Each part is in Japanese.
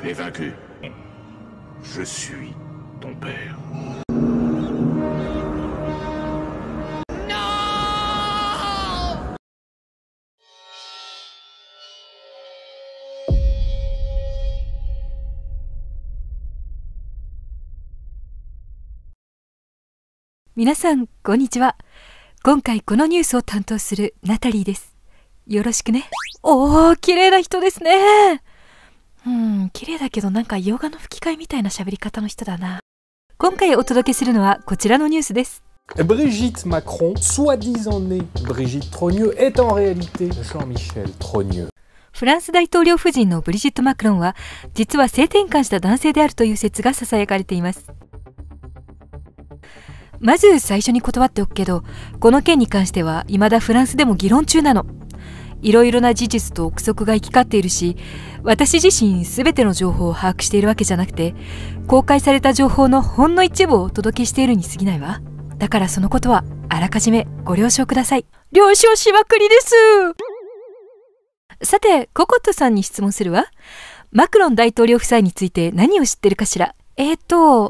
es vaincu. Je suis ton père. Non! 皆さん、こんにちは。今回このニュースを担当するナタリーです。よろしくね。おー、綺麗な人ですね。綺麗だけどなんか洋画の吹き替えみたいな喋り方の人だな。今回お届けするのはこちらのニュースです。Brigitte Macron, soi-disant née Brigitte Trogneux, est en réalité Jean-Michel Trogneux. フランス大統領夫人のブリジット・マクロンは実は性転換した男性であるという説が囁かれています。まず最初に断っておくけど、この件に関しては未だフランスでも議論中なの。いろいろな事実と憶測が行き交っているし、私自身全ての情報を把握しているわけじゃなくて、公開された情報のほんの一部をお届けしているに過ぎないわ。だからそのことはあらかじめご了承ください。了承しまくりです。さて、ココットさんに質問するわ。マクロン大統領夫妻について何を知ってるかしら。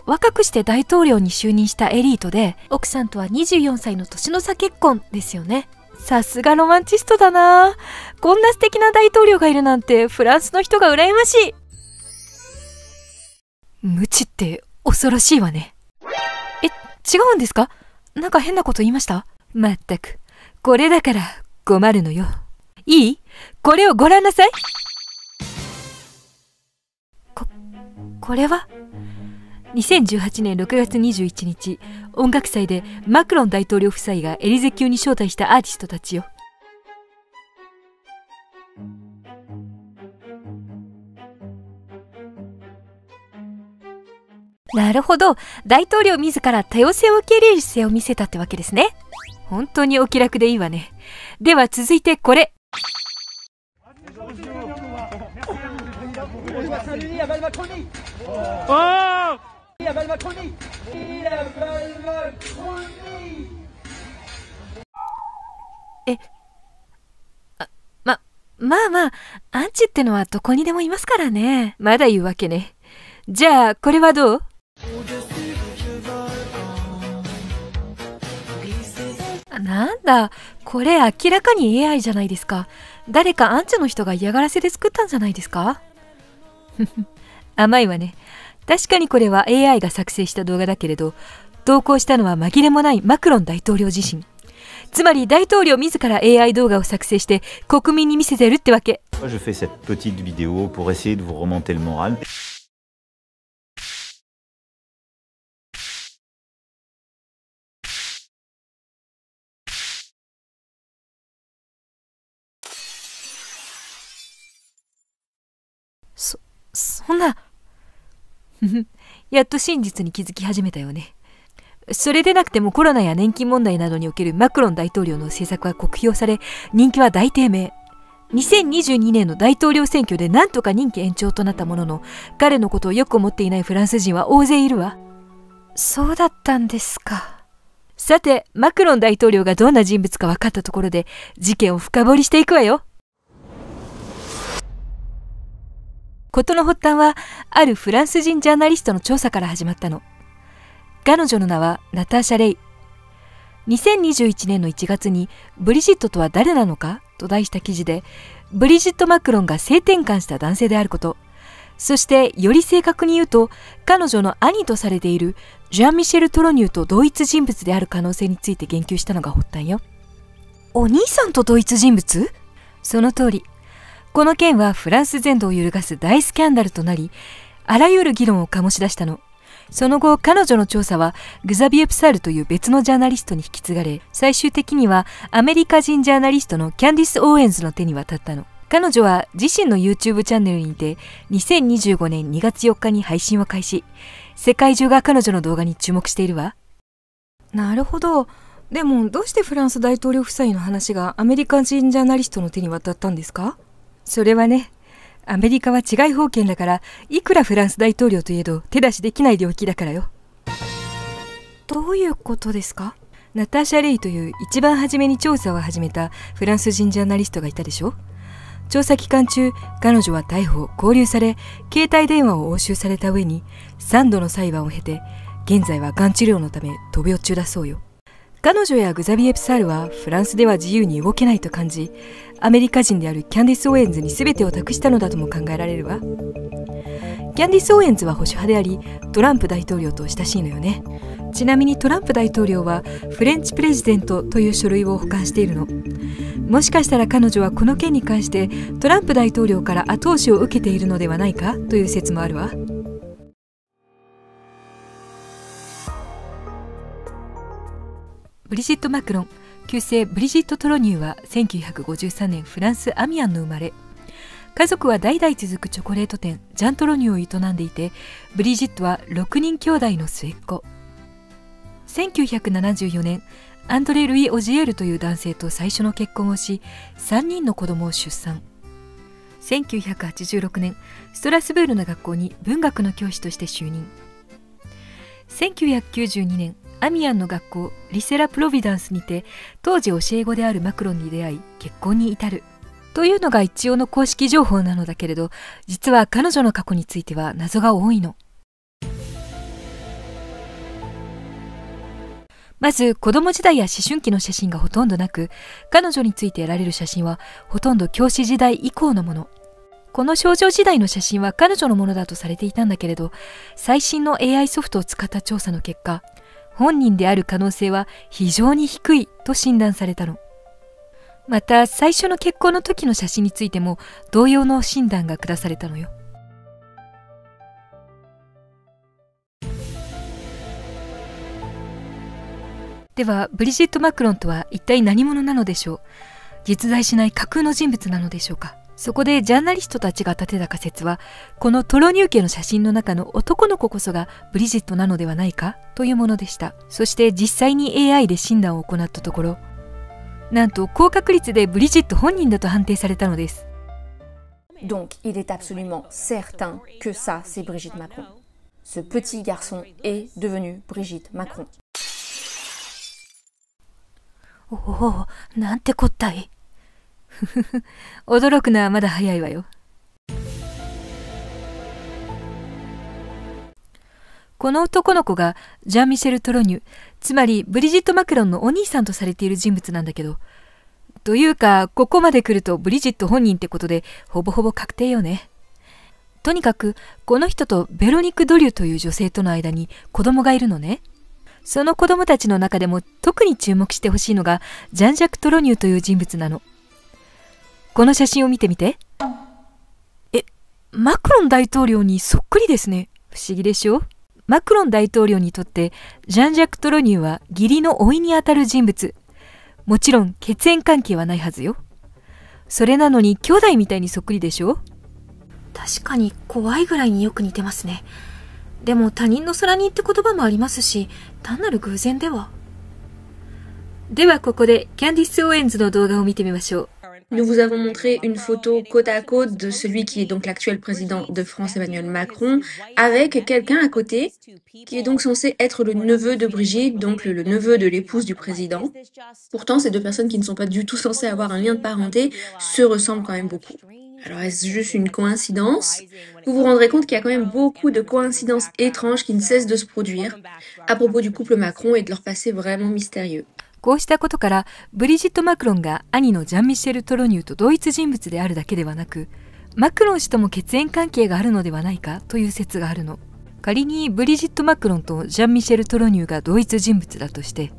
若くして大統領に就任したエリートで、奥さんとは24歳の年の差結婚ですよね。さすがロマンチストだな。こんな素敵な大統領がいるなんてフランスの人が羨ましい。無知って恐ろしいわね。違うんですか？なんか変なこと言いました？まったく、これだから困るのよ。いい？これをご覧なさい。これは2018年6月21日、音楽祭でマクロン大統領夫妻がエリゼ宮に招待したアーティストたちよ。なるほど、大統領自ら多様性を受け入れる姿勢を見せたってわけですね。本当にお気楽でいいわね。では続いてこれ。まあ、アンチってのはどこにでもいますからね。まだ言うわけね。じゃあ、これはどう？なんだ、これ明らかに AI じゃないですか。誰かアンチの人が嫌がらせで作ったんじゃないですか？甘いわね。確かにこれは AI が作成した動画だけれど、投稿したのは紛れもないマクロン大統領自身。つまり大統領自ら AI 動画を作成して国民に見せてるってわけ。Je fais cette petite vidéo pour essayer de vous remonter le moral. そんな。やっと真実に気づき始めたよね。それでなくてもコロナや年金問題などにおけるマクロン大統領の政策は酷評され、人気は大低迷。2022年の大統領選挙でなんとか任期延長となったものの、彼のことをよく思っていないフランス人は大勢いるわ。そうだったんですか。さて、マクロン大統領がどんな人物か分かったところで、事件を深掘りしていくわよ。事の発端は、あるフランス人ジャーナリストの調査から始まったの。彼女の名はナターシャ・レイ。2021年の1月にブリジットとは誰なのかと題した記事で、ブリジット・マクロンが性転換した男性であること、そしてより正確に言うと彼女の兄とされているジャン・ミシェル・トロニューと同一人物である可能性について言及したのが発端よ。お兄さんと同一人物？その通り。この件はフランス全土を揺るがす大スキャンダルとなり、あらゆる議論を醸し出したの。その後、彼女の調査はグザビエ・プサールという別のジャーナリストに引き継がれ、最終的にはアメリカ人ジャーナリストのキャンディス・オーエンズの手に渡ったの。彼女は自身の YouTube チャンネルにて2025年2月4日に配信を開始。世界中が彼女の動画に注目しているわ。なるほど。でもどうしてフランス大統領夫妻の話がアメリカ人ジャーナリストの手に渡ったんですか？それはね、アメリカは治外法権だから、いくらフランス大統領といえど手出しできない領域だからよ。どういうことですか？ナターシャ・レイという一番初めに調査を始めたフランス人ジャーナリストがいたでしょ。調査期間中、彼女は逮捕・勾留され、携帯電話を押収された上に、3度の裁判を経て、現在はがん治療のため闘病中だそうよ。彼女やグザビエ・プサールはフランスでは自由に動けないと感じ、アメリカ人であるキャンディス・オーエンズに全てを託したのだとも考えられるわ。キャンディス・オーエンズは保守派であり、トランプ大統領と親しいのよね。ちなみにトランプ大統領はフレンチプレジデントという書類を保管しているの。もしかしたら彼女はこの件に関してトランプ大統領から後押しを受けているのではないかという説もあるわ。ブリジット・マクロン、旧姓ブリジット・トロニューは1953年フランス・アミアンの生まれ。家族は代々続くチョコレート店ジャン・トロニューを営んでいて、ブリジットは6人兄弟の末っ子。1974年、アンドレ・ルイ・オジエールという男性と最初の結婚をし、3人の子供を出産。1986年、ストラスブールの学校に文学の教師として就任。1992年、アミアンの学校リセラ・プロビダンスにて当時教え子であるマクロンに出会い結婚に至るというのが一応の公式情報なのだけれど、実は彼女の過去については謎が多いの。まず子供時代や思春期の写真がほとんどなく、彼女について得られる写真はほとんど教師時代以降のもの。この少女時代の写真は彼女のものだとされていたんだけれど、最新の AI ソフトを使った調査の結果、本人である可能性は非常に低いと診断されたの。また最初の結婚の時の写真についても同様の診断が下されたのよ。ではブリジット・マクロンとは一体何者なのでしょう。実在しない架空の人物なのでしょうか。そこでジャーナリストたちが立てた仮説は、このトロニュー家の写真の中の男の子こそがブリジットなのではないかというものでした。そして実際に AI で診断を行ったところ、なんと高確率でブリジット本人だと判定されたのです。Donc il est absolument certain que ça c'est Brigitte Macron. Ce petit garçon est devenu Brigitte Macron. おお、なんてこったい。驚くのはまだ早いわよ。この男の子がジャン・ミシェル・トロニュ、つまりブリジット・マクロンのお兄さんとされている人物なんだけど、というかここまで来るとブリジット本人ってことでほぼほぼ確定よね。とにかくこの人とベロニック・ドリュという女性との間に子供がいるのね。その子供たちの中でも特に注目してほしいのがジャン・ジャック・トロニューという人物なの。この写真を見てみて。マクロン大統領にそっくりですね。不思議でしょ。マクロン大統領にとってジャン・ジャック・トロニューは義理の甥にあたる人物。もちろん血縁関係はないはずよ。それなのに兄弟みたいにそっくりでしょ。確かに怖いぐらいによく似てますね。でも他人の空にって言葉もありますし、単なる偶然では。ではここでキャンディス・オーエンズの動画を見てみましょう。Nous vous avons montré une photo côte à côte de celui qui est donc l'actuel président de France, Emmanuel Macron, avec quelqu'un à côté, qui est donc censé être le neveu de Brigitte, donc le neveu de l'épouse du président. Pourtant, ces deux personnes qui ne sont pas du tout censées avoir un lien de parenté se ressemblent quand même beaucoup. Alors, est-ce juste une coïncidence? Vous vous rendrez compte qu'il y a quand même beaucoup de coïncidences étranges qui ne cessent de se produire à propos du couple Macron et de leur passé vraiment mystérieux. こうしたことからブリジット・マクロンが兄のジャン・ミシェル・トロニューと同一人物であるだけではなく、マクロン氏とも血縁関係があるのではないかという説があるの。仮にブリジット・マクロンとジャン・ミシェル・トロニューが同一人物だとして、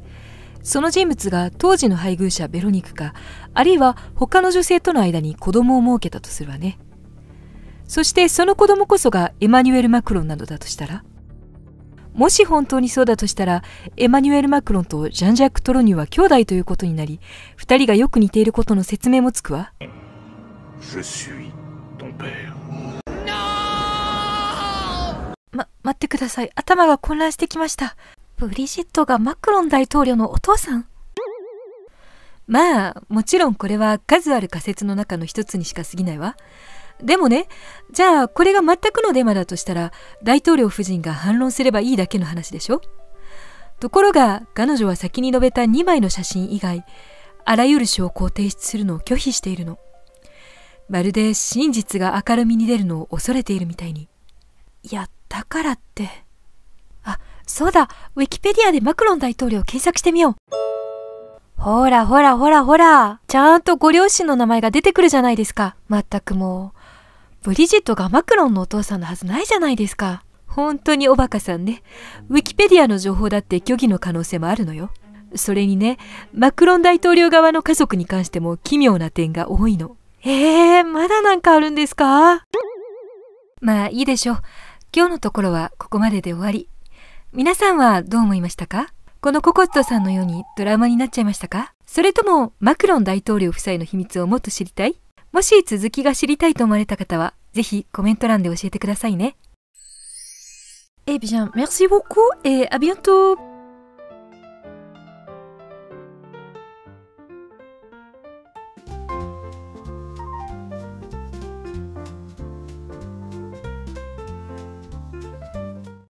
その人物が当時の配偶者ベロニクか、あるいは他の女性との間に子供を設けたとするわね。そしてその子供こそがエマニュエル・マクロンなどだとしたら、もし本当にそうだとしたら、エマニュエル・マクロンとジャン・ジャック・トロニューは兄弟ということになり、二人がよく似ていることの説明もつくわ。Je suis ton père. 待ってください。頭が混乱してきました。ブリジットがマクロン大統領のお父さん？まあ、もちろんこれは数ある仮説の中の一つにしか過ぎないわ。でもね、じゃあこれが全くのデマだとしたら、大統領夫人が反論すればいいだけの話でしょ。ところが、彼女は先に述べた2枚の写真以外、あらゆる証拠を提出するのを拒否しているの。まるで真実が明るみに出るのを恐れているみたいに。いや、だからって。あ、そうだ、ウィキペディアでマクロン大統領を検索してみよう。ほらほらほらほら、ちゃんとご両親の名前が出てくるじゃないですか。まったくもう、ブリジットがマクロンのお父さんのはずないじゃないですか。本当におバカさんね。ウィキペディアの情報だって虚偽の可能性もあるのよ。それにね、マクロン大統領側の家族に関しても奇妙な点が多いの。まだなんかあるんですか？まあいいでしょう。今日のところはここまでで終わり。皆さんはどう思いましたか？このココットさんのようにドラマになっちゃいましたか？それともマクロン大統領夫妻の秘密をもっと知りたい？もし続きが知りたいと思われた方は、ぜひコメント欄で教えてくださいね。Eh bien, merci beaucoup et à bientôt!